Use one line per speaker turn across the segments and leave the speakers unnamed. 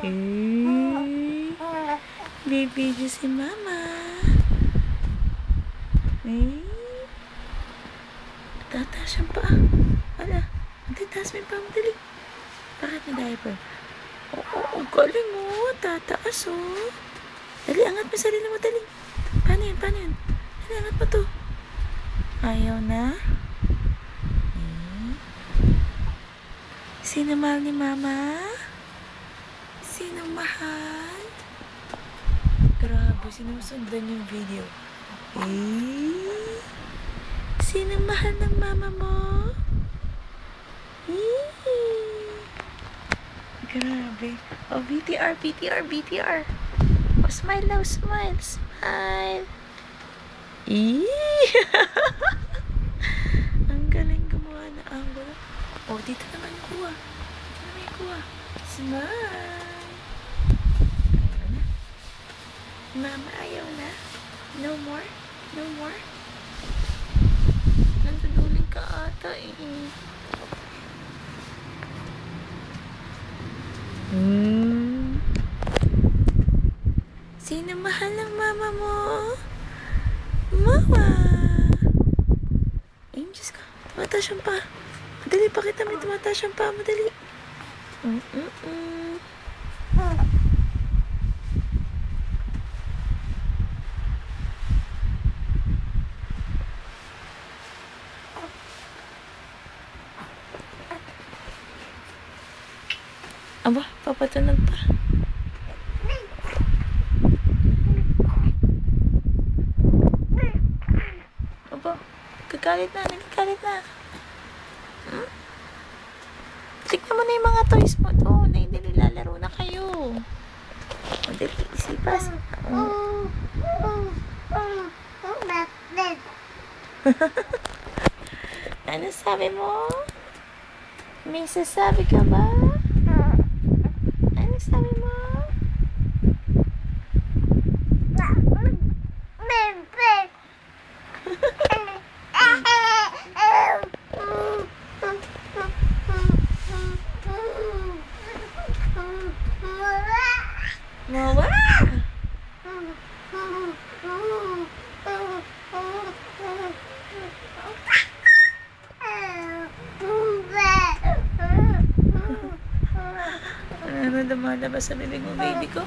Eh, bibidyo si mama. Eh, tataas siyang paa. Wala. Tataas mo yung paa mo, dali. Bakit na diaper? Oo, galing oh. Tataas oh. Dali, angat mo sarili mo, dali. Paano yun? Dali, angat mo to. Ayaw na? Eh. Sino mahal ni mama? Sino mahal? Grabe, sinusundan yung video. Eh? Sino mahal ng mama mo? Eh? Grabe. Oh, BTR. Oh, smile daw, smile. Eh? Ang galing gumawa na angulo. Oh, dito naman kuha. Smile. Ayaw na. Mama, ayaw na. No more. Nanduduling ka ata eh. Sino mahal ng mama mo? Mama! Ay, Diyos ka. Tumataas siyang pa. Madali, pakita mo. Tumataas siyang pa. Madali. Aba, papatunog pa. Aba, nagagalit na. Tignan mo na yung mga toys mo doon. Ay, nilalaro na kayo. O, dali, isipas. Ano sabi mo? May sasabi ka ba? Ano sabi mo? Mawa! Ano dumalabas sa bibig mo, baby ko?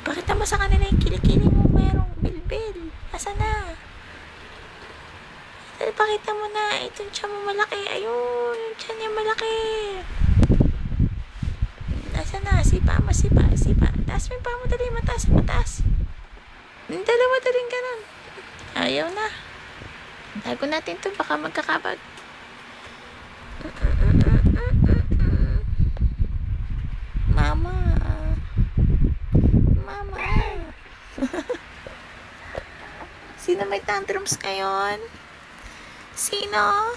Pakita mo sa kanila yung kilikili mo, mayroong bilbil. Asa na? Pakita mo na, itong tiyan mo malaki. Ayun, yung tiyan niya malaki. Asa na? Sipa. Taas mo yung paa mo, dali, mataas. Dalawa, daling ganun. Ayaw na. Tago natin to, baka magkakabag. Mama. Sino may tantrums ngayon? Sino?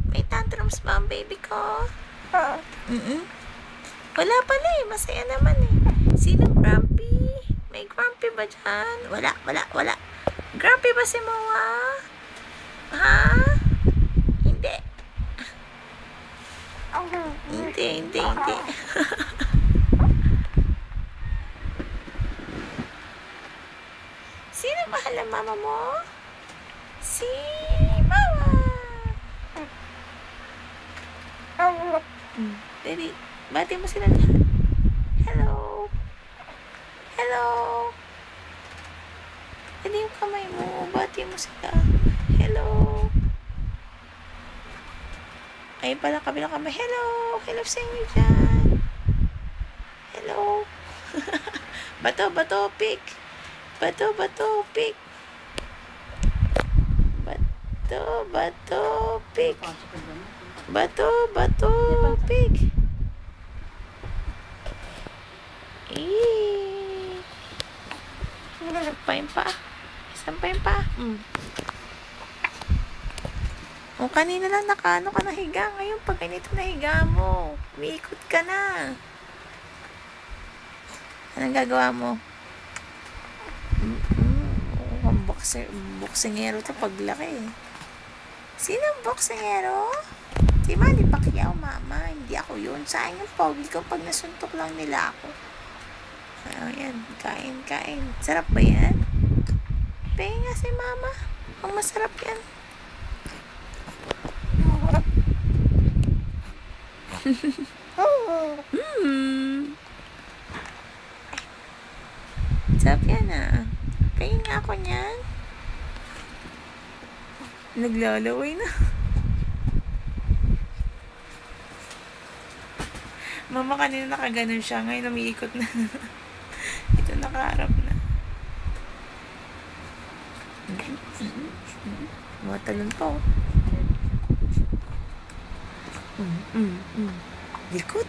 May tantrums ba ang baby ko? Wala pala eh. Masaya naman eh. Sino grumpy? May grumpy ba dyan? Wala. Grumpy ba si Moa? Ha? Hindi. Hindi. Sino mahal ang mama mo? Si Mama. Daddy, bati mo sila lahat. Hello. Daddy, yung kamay mo. Bati mo sila. Hello. Ay, pala kabilang kamay. Hello sa inyo dyan. Hello. Bato, pick. Bato, pick. Isang pa yung pa. O, kanina lang nakaano ka nahiga. Ngayon, pag ganito nahiga mo, umiikot ka na. Anong gagawa mo? boksingero to paglaki. Sino ang boksingero? Si Manny Pacquiao, mama. Hindi ako yun. Saan yung pogi ko pag nasuntok lang nila ako? Ayan, kain. Sarap ba yan? Pahing nga si mama. Ang masarap yan. Sarap yan ah. Pahing nga ako niyan. Naglalaway na. Mama kanina nakaganon siya. Ngayon umiikot na. Ito nakaharap na. Matalon pa oh. Likot.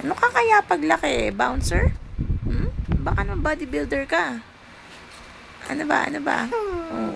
Ano ka kaya paglaki? Bouncer? Baka naman bodybuilder ka. Ano ba? Oh.